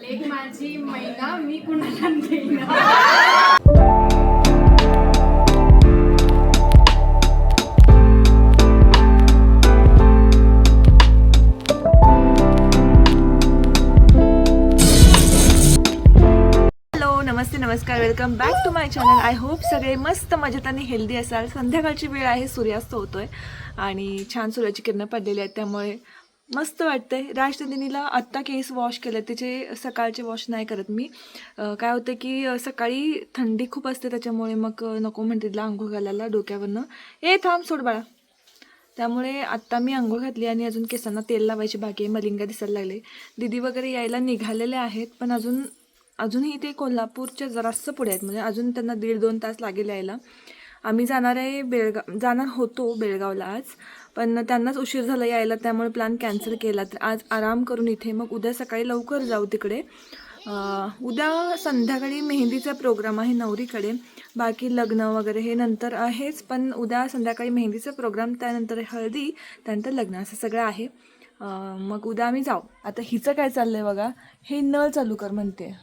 एक माझी महिना मी कुणाला देईना. नमस्ते नमस्कार, welcome back to my channel. I hope सगळे मस्त मजेत आणि हेल्दी असाल. संध्याकाळची वेळ आहे, सूर्यास्त होतोय आणि छान सूर्याची किरणं पडलेली आहेत, त्यामुळे मस्त वाटतंय. राजनंदिनीला आत्ता केस वॉश केले, तिचे सकाळचे वॉश नाही करत मी. काय होतं की सकाळी थंडी खूप असते, त्याच्यामुळे मग नको म्हणते तिला आंघोळ घालायला डोक्यावरनं. थांब सोड बाळा. त्यामुळे आत्ता मी आंघोळ घातली आणि अजून केसांना तेल लावायची बाकी आहे. मलिंगा दिसायला लागले. दीदी वगैरे यायला निघालेले आहेत, पण अजूनही ते कोल्हापूरच्या जरासं पुढे आहेत, म्हणजे अजून त्यांना 1.5-2 तास लागेल यायला. आम्ही जाणार होतो बेळगावला आज, पण त्यांनाच उशीर झाला यायला, त्यामुळे प्लॅन कॅन्सल केला. तर आज आराम करून इथे, मग उद्या सकाळी लवकर जाऊ तिकडे. उद्या संध्याकाळी मेहंदीचा प्रोग्राम आहे नवरीकडे, बाकी लग्न वगैरे हे नंतर आहेच, पण उद्या संध्याकाळी मेहंदीचा प्रोग्राम, त्यानंतर हळदी, त्यानंतर लग्न, असं सगळं आहे. मग उद्या आम्ही जाऊ. आता हिचं काय चाललं आहे बघा, हे नळ चालू कर म्हणते.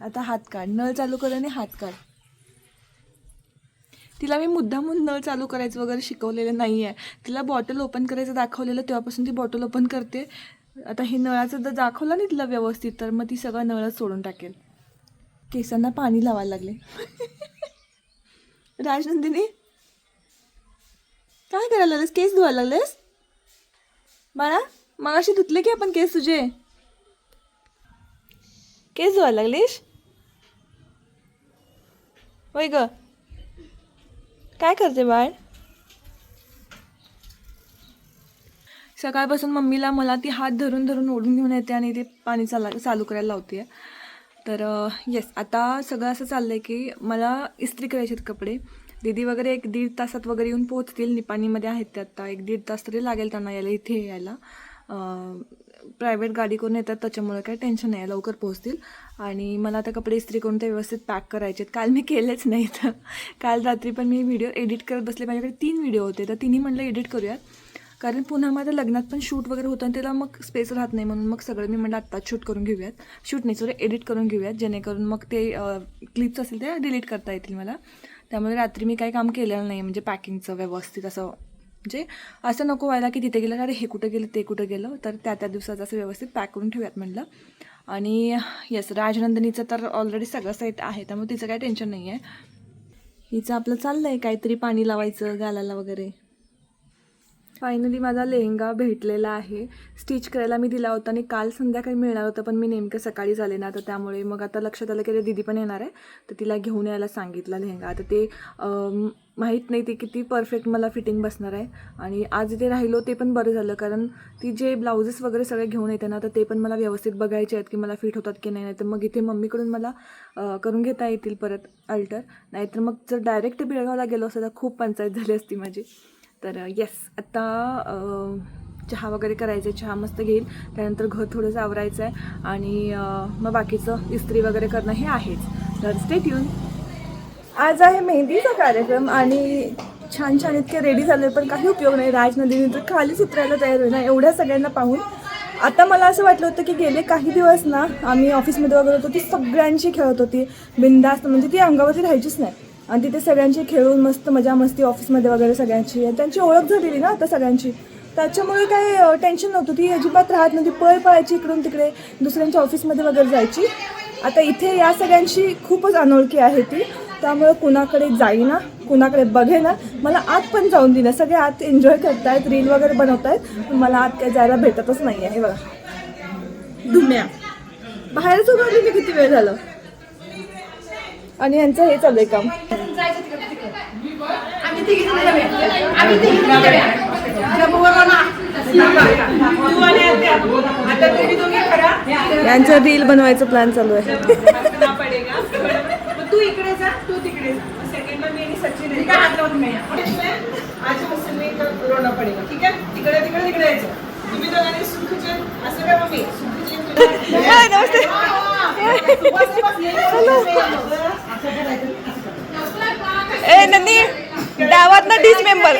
आता हात काढ, नळ चालू कर आणि हात काढ. तिला मी मुद्दामून नळ चालू करायचं वगैरे शिकवलेलं नाही आहे. तिला बॉटल ओपन करायचं दाखवलेलं, तेव्हापासून ती बॉटल ओपन करते. आता हे नळाचं जर दाखवलं नाही तिला व्यवस्थित, तर मग ती सगळं नळच सोडून टाकेल. केसांना पाणी लावायला लागले. राजनंदिनी काय करायला लागलेस? केस धुवायला लागलेस बाळा? मग अशी धुतले की आपण केस तुझे? केस धुवायला लागलीस? होय ग, काय करते बाळ? सकाळपासून मम्मीला मला ती हात धरून धरून ओढून घेऊन येते आणि ते पाणी चालू करायला लावते. तर येस, आता सगळं असं चाललं आहे की मला इस्त्री करायचे आहेत कपडे. दीदी वगैरे 1-1.5 तासात वगैरे येऊन पोहोचतील. निपाणीमध्ये आहेत ते आत्ता. 1-1.5 तास तरी लागेल त्यांना यायला, इथे यायला. प्रायव्हेट गाडी करून येतात, त्याच्यामुळे काही टेन्शन नाही, लवकर पोहोचतील. आणि मला आता कपडे इस्त्री करून ते व्यवस्थित पॅक करायचे आहेत. काल मी केलेच नाही, तर काल रात्री पण मी व्हिडिओ एडिट करत बसले. माझ्याकडे 3 व्हिडिओ होते, तर तिन्ही म्हटलं एडिट करूयात, कारण पुन्हा माझ्या लग्नात पण शूट वगैरे होतं आणि त्याला मग स्पेस राहत नाही, म्हणून मग सगळं मी म्हटलं आत्ताच शूट करून घेऊयात. शूट नाही, सॉरी, एडिट करून घेऊयात, जेणेकरून मग ते क्लिप्स असतील ते डिलीट करता येतील मला. त्यामुळे रात्री मी काही काम केलेलं नाही, म्हणजे पॅकिंगचं व्यवस्थित असं, म्हणजे असं नको व्हायला की तिथे गेलं अरे हे कुठं गेलं ते कुठं गेलं, तर त्या दिवसाचं असं व्यवस्थित पॅक करून ठेवूयात म्हटलं. आणि येस, राजनंदिनीचं तर ऑलरेडी सगळं सेट आहे, त्यामुळे तिचं काही टेन्शन नाही आहे. हिचं आपलं चाललं आहे काहीतरी पाणी लावायचं गालाला वगैरे. फायनली माझा लेहंगा भेटलेला आहे. स्टिच करायला मी दिला होता आणि काल संध्याकाळी मिळणार होतं, पण मी नेमकं सकाळी झाले ना, तर त्यामुळे मग आता लक्षात आलं की दीदी पण येणार आहे, तर तिला घेऊन यायला सांगितलं लेहंगा. आता ते माहीत नाही ते किती परफेक्ट मला फिटिंग बसणार आहे. आणि आज इथे राहिलो ते पण बरं झालं, कारण ती जे ब्लाउजेस वगैरे सगळे घेऊन येते ना, तर ते पण मला व्यवस्थित बघायचे आहेत की मला फिट होतात की नाही. तर मग इथे मम्मीकडून मला करून घेता येतील परत अल्टर. नाहीतर मग जर डायरेक्ट बेळगावला गेलो असतं तर खूप पंचायत झाली असती माझी. तर येस, आत्ता चहा वगैरे करायचं आहे, चहा मस्त घेईल, त्यानंतर घर थोडंसं आवरायचं आहे आणि मग बाकीचं इस्त्री वगैरे करणं हे आहेच. तर स्टे ट्यून. आज आहे मेहंदीचा कार्यक्रम आणि छान छान इतके रेडी झाले, पण काही उपयोग नाही. राजनंदिनी तर खालीच उतरायला तयार होईल ना एवढ्या सगळ्यांना पाहून. आता मला असं वाटलं होतं की गेले काही दिवस ना आम्ही ऑफिसमध्ये वगैरे होतो, ती सगळ्यांशी खेळत होती बिंदास्त, म्हणजे ती अंगावरती राहायचीच नाही. आणि तिथे सगळ्यांची खेळून मस्त मजा मस्ती ऑफिसमध्ये वगैरे सगळ्यांची, त्यांची ओळख झालेली ना आता सगळ्यांची, त्याच्यामुळे काही टेन्शन नव्हतं. ती अजिबात राहत नव्हती, पळायची इकडून तिकडे दुसऱ्यांच्या ऑफिसमध्ये वगैरे जायची. आता इथे या सगळ्यांची खूपच अनोळखी आहे ती, त्यामुळे कुणाकडे जाईना, कुणाकडे बघेना, मला आत पण जाऊन दिलं. सगळे आत एन्जॉय करतायत, रील वगैरे बनवत आहेत, पण मला आत काही जायला भेटतच नाही आहे. बघा धुम्या बाहेरच उभारली मी किती वेळ झालं. आणि यांचं हे चालू आहे काम. यांचं रील बनवायचं प्लॅन चालू आहे. तू इकडे जा, तू तिकडे जा. सेकंड मी आणि सचिन काय हात लावून नाही आजपासून मी रोना पडेगा, ठीक आहे? तिकडे तिकडे तिकडे यायचं. तुम्ही दोघांनी सुखचे असं काय मम्मी नमस्ते. नंदी डावात ना डिस मेंबर.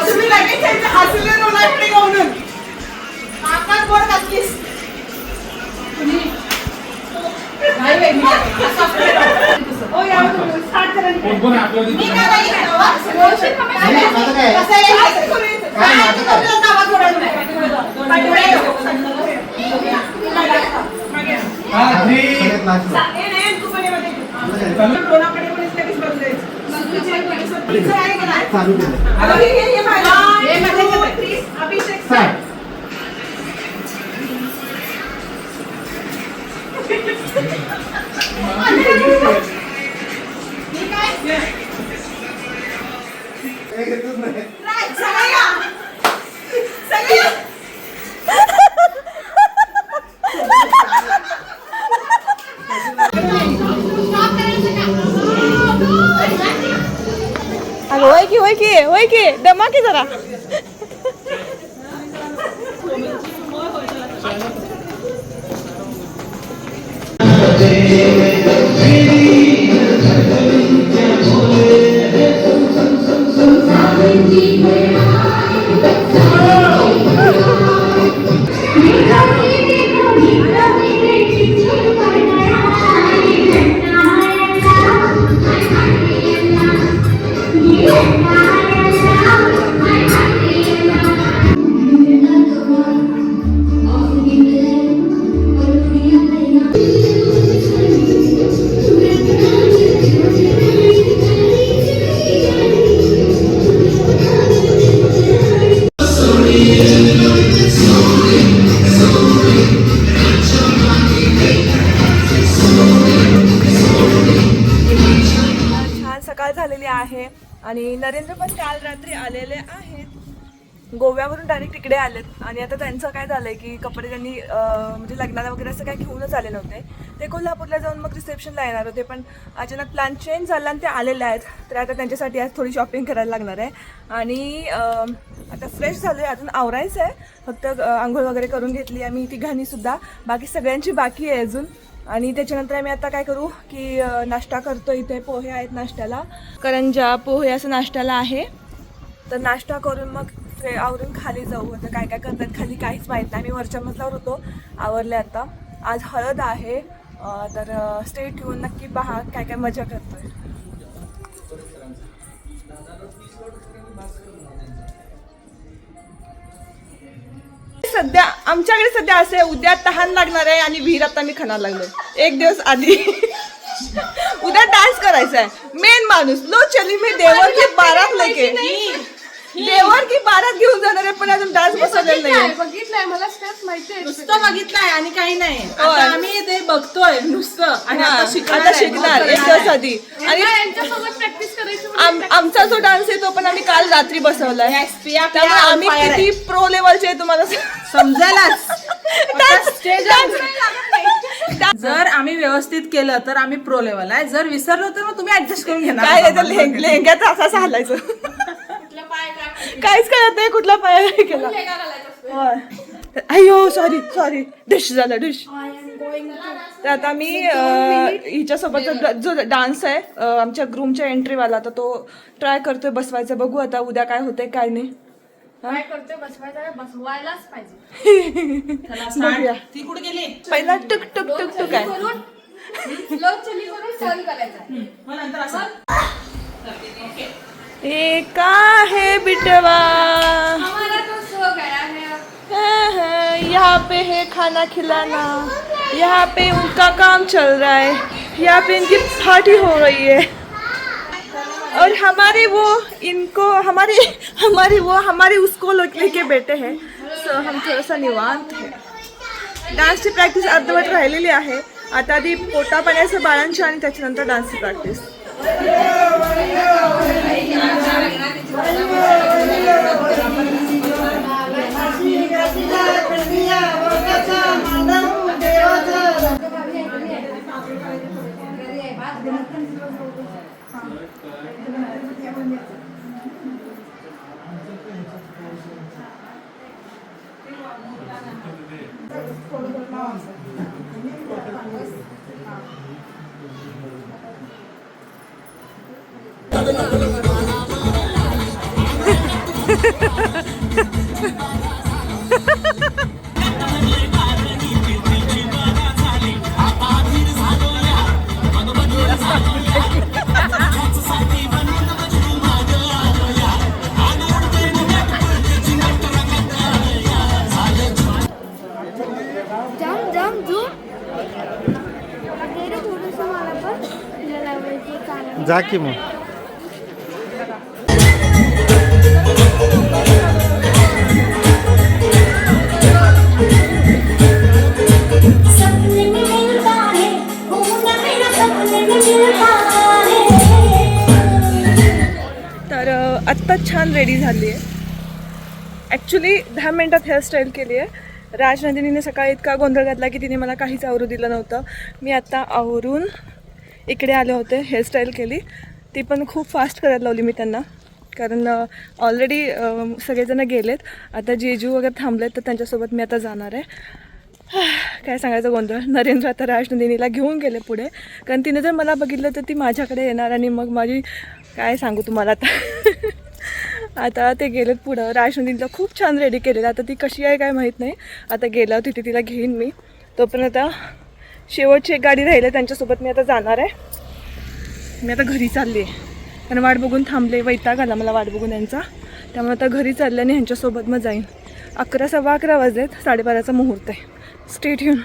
तुम्ही लगेच यायचं, हसले रोनाकडे घेऊन काकात बोर घातलीस. नाही वेगळी हो या स्टार्ट करा. मी काय नाही करणार. कसं आहे काय नाव थोडं रोनाकडे पण लगेच बदलायचं. अभिषेक सर होय की दमा की जरा. सकाळ झालेली आहे आणि नरेंद्र पण काल रात्री आलेले आहेत. गोव्यावरून डायरेक्ट तिकडे आलेत आणि आता त्यांचं काय झालंय की कपडे त्यांनी म्हणजे लग्नाला वगैरे असं काय घेऊनच आले नव्हते. ते कोल्हापूरला जाऊन मग रिसेप्शनला येणार होते, पण अचानक प्लॅन चेंज झाला आणि ते आलेले आहेत. तर आता त्यांच्यासाठी आज थोडी शॉपिंग करायला लागणार आहे आणि आता फ्रेश झालो आहे. अजून आवरायचं आहे, फक्त आंघोळ वगैरे करून घेतली आम्ही तिघांनीसुद्धा. बाकी सगळ्यांची बाकी आहे अजून. आणि त्याच्यानंतर आम्ही आता काय करू की नाश्ता करतो. इथे पोहे आहेत नाश्त्याला, करंजा पोहे असं नाश्त्याला आहे. तर नाश्ता करून मग आवरून खाली जाऊ. आता काय काय करतात खाली काहीच माहीत नाही. आम्ही वरच्या मजल्यावर होतो, आवरले आता. आज हळद आहे, तर स्टे ट्यून नक्की पहा काय काय मजा करतोय. सध्या आमच्याकडे सध्या असे उद्या तहान लागणार आहे आणि विहीर आता मी खाणार लागलो 1 दिवस आधी. उद्या डान्स करायचा आहे. मेन माणूस लो चली मी देवर की बारात लेके देवर की बारात घेऊन जाणार आहे, पण अजून डान्स बसवलेला नाही. बघितलंय मला स्टेप्स माहितीये, नुसतं बघितलंय आणि काही नाही. आता आम्ही ते बघतोय नुसतं आणि आता शिकणार 1 दिवस आधी. आणि यांच्यासोबत प्रॅक्टिस करायची. आमचा जो डान्स आहे तो पण आम्ही काल रात्री बसवलाय. त्यामुळे आम्ही किती प्रो लेवलचे तुम्हाला समजायलाच. जर आम्ही व्यवस्थित केलं तर आम्ही प्रो लेवल आहे, जर विसरलो तर मग तुम्ही ऍडजस्ट करून घेणार. काय लेहंग्यात असं हलायचं, काहीच कळत नाही कुठला पाय केला. अय्यो सॉरी डिश झालं डिश. तर आता मी हिच्यासोबतचा जो डान्स आहे आमच्या ग्रूमच्या एंट्रीवाला, तर तो ट्राय करतोय बसवायचा. बघू आता उद्या काय होतंय काय नाही. काय करतोय बसवायलाच पाहिजे. ती कुठे गेली? पहिला टुक टुक टुक टुक आहे. स्लो चली करून सहन करायचं. ये का है बिटवा हमारा तो सो गया है. यहाँ पे है खाना खिलाना, यहाँ पे उनका काम चल रहा है, यहाँ पे इनकी पार्टी हो रही है और हमारे वो इनको हमारे उसको लेके बैठे हैं. सो हम थोडासा निवांत है. डान्सची प्रॅक्टिस अर्धवट राहिलेली आहे. आता आधी पोटा पाण्याचं बाळांची आणि त्याच्यानंतर डान्सची प्रॅक्टिस. जाम जाम झूम अगेरे थोडंसं मला पण तिला लावायची चांगली जा की मग. सपने में मिलता है घूमना मेरा सपने में मिलता है. तर आत्ता छान रेडी झाली आहे. ॲक्च्युली 10 मिनटात हेअरस्टाईल केली आहे. राजनंदिनीने सकाळी इतका गोंधळ घातला की तिने मला काहीच आवरू दिलं नव्हतं. मी आत्ता आवरून इकडे आले होते, हेअरस्टाईल केली. ती पण खूप फास्ट करायला लावली मी त्यांना, कारण ऑलरेडी सगळेजण गेलेत. आता जेजू वगैरे थांबलेत तर त्यांच्यासोबत मी आता जाणार आहे. काय सांगायचं गोंधळ. नरेंद्र आता राजनंदिनीला घेऊन गेले पुढे, कारण तिने जर मला बघितलं तर ती माझ्याकडे येणार आणि मग माझी काय सांगू तुम्हाला आता. आता ते गेलेत पुढं. राजनंदिनीला खूप छान रेडी केलेलं. आता ती कशी आहे काय माहीत नाही. आता गेल्यावर तिथे तिला घेईन मी. तोपर्यंत आता शेवटची एक गाडी राहिली, त्यांच्यासोबत मी आता जाणार आहे. मी आता घरी चालली आहे, कारण वाट बघून थांबले. वैताग आला मला वाट बघून यांचा. त्यामुळे आता घरी चालले आणि ह्यांच्यासोबत मग जाईन. 11 सव्वा 11 वाजलेत. 12:30चा मुहूर्त आहे. Stay tune.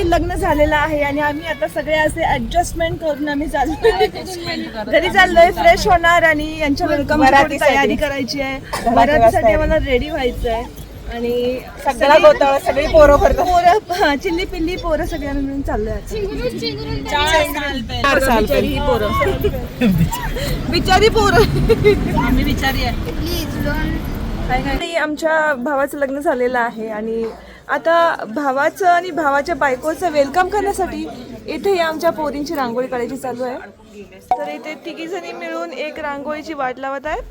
लग्न झालेलं आहे आणि आम्ही आता सगळे असे ऍडजस्टमेंट करून आम्ही चाललोय घरी. चाललोय फ्रेश होणार आणि यांच्या वेलकम तयारी करायची आहे. बरातीसाठी मला रेडी व्हायचं आहे आणि सगळा गोतावळा सगळी पोरं करतात. पोरं चिल्ली पिल्ली पोरं सगळ्यांना मिळून चाललोय. बिचारी पोरं बिचारी पोरं आम्ही बिचारी आहे. आमच्या भावाचं लग्न झालेलं आहे आणि आता भावाचं आणि भावाच्या बायकोचं वेलकम करण्यासाठी इथे आमच्या पोरींची रांगोळी काढायची चालू आहे. तर इथे तिघी जणी मिळून एक रांगोळीची वाट लावत आहेत.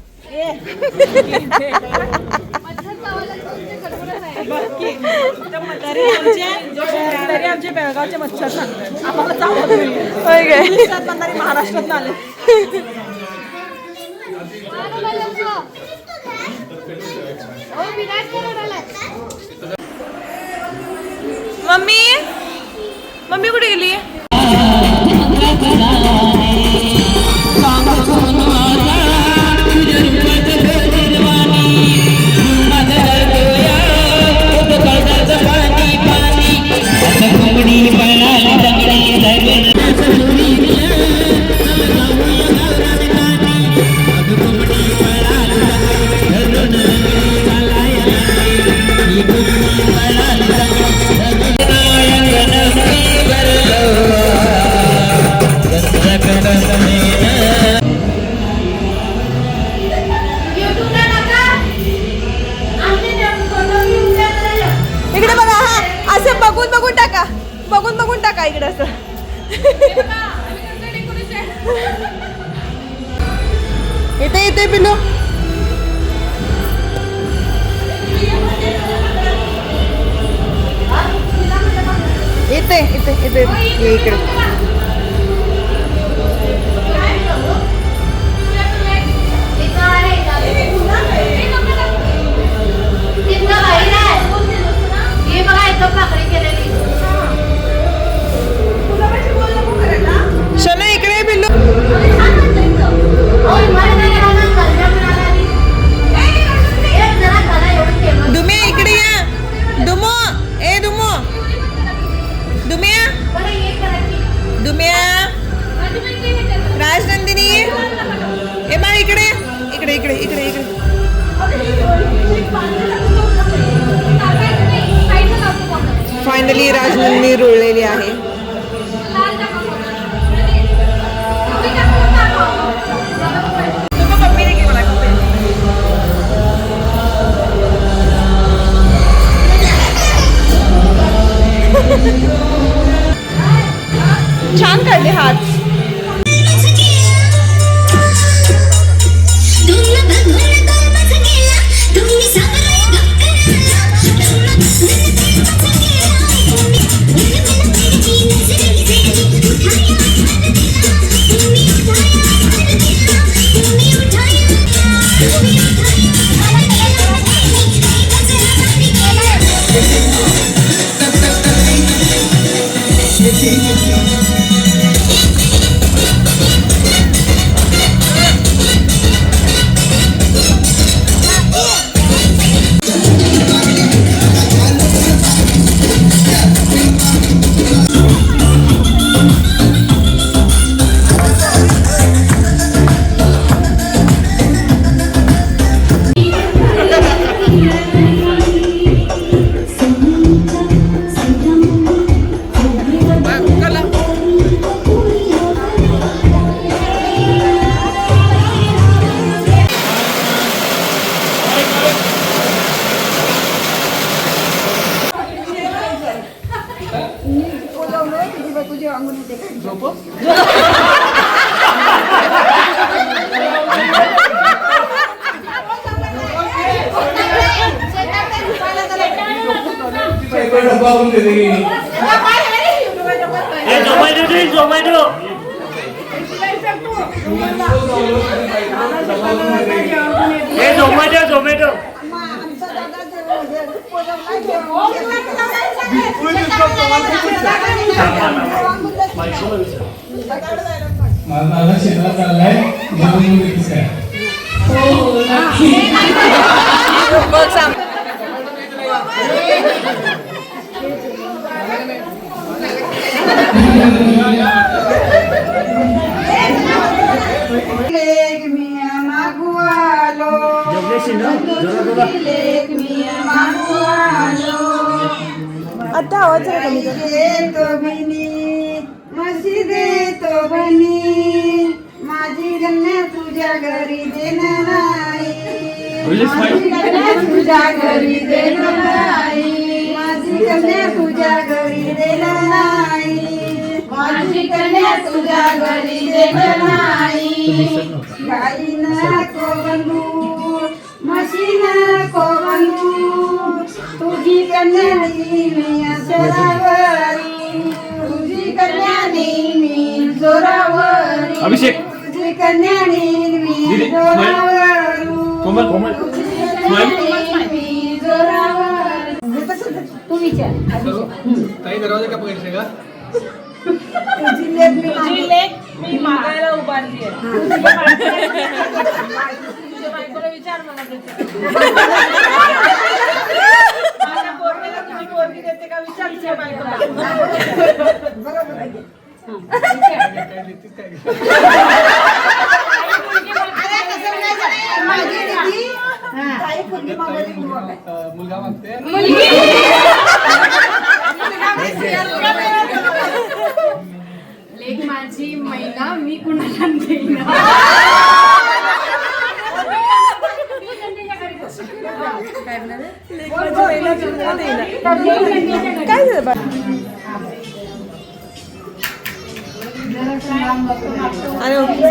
तरी आमचे बेळगावचे मच्छर सांगतात आम्हाला महाराष्ट्रात आले. मम्मी मम्मी कुठे गेली? पाणी इकडे बघा, हा असं बघून बघून टाका, बघून बघून टाका इकडे असं. इथे इथे पिलो. इथे इथे इथे ये इकडे. हे बघा एकदम भाकरी केलेली. शना इकडे ये पिल्लू. दुमिया इकडे या. दुमो ए दुमो दुमिया दुमिया राजनंदिनी ए मा इकडे इकडे इकडे इकडे इकडे. फायनली राजनंदिनी रुळलेली आहे. छान काढले हात. झोमॅटो माझा शेतात चाललाय जेवण देतेस काय? बघ सांग. आता आवाज जरा कमी कर. मशिदेतो बनी माझी कन्या तुझ्या घरी देणार नाही. माझी कन्या तुझ्या घरी देणार नाही. माझी कन्या तुझ्या घरी देणार नाही. माझी कन्या तुझ्या घरी देणार नाही. गाई नको बंधू म्हशी नको बंधू तुझी कन्या मी असरावरी. तुझी कन्या मी जोरावरी. अभिषेक तुझी कन्या मी जोरावरू. कोमल कोमल मी जोरावर. तू विचार काही दरवाजा का पकडले का? तुझी लेक मी मागायला उभारली आहे. तुझ्या बायकोला विचार मला माझ्या पोरगीला तुझी पोरगी देते का विचार तुझ्या बायकोला. बरोबर आहे. काय देतीस काय मुलगा मागते लेक माझी महिना मी कुणाला देईन. काय झालं बा अरे ओके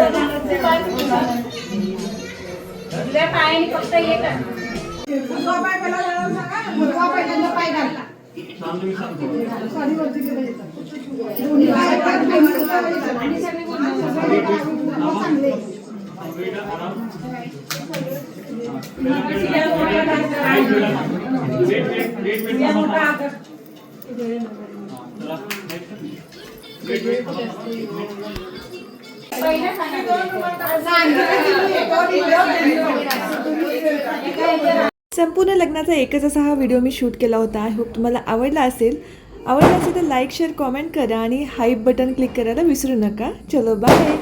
तुझ्या पायाने फक्त एक उजवा पाय पहिला लावून सांगा. उजवा पहिल्यांदा पाय घालता. दोन्ही पाय आणि सगळे चांगले. संपूर्ण लग्नाचा एकच असा हा व्हिडिओ मी शूट केला होता. आय होप तुम्हाला आवडला असेल तर लाईक शेअर कॉमेंट करा आणि हाईप बटन क्लिक करायला विसरू नका. चलो बाय.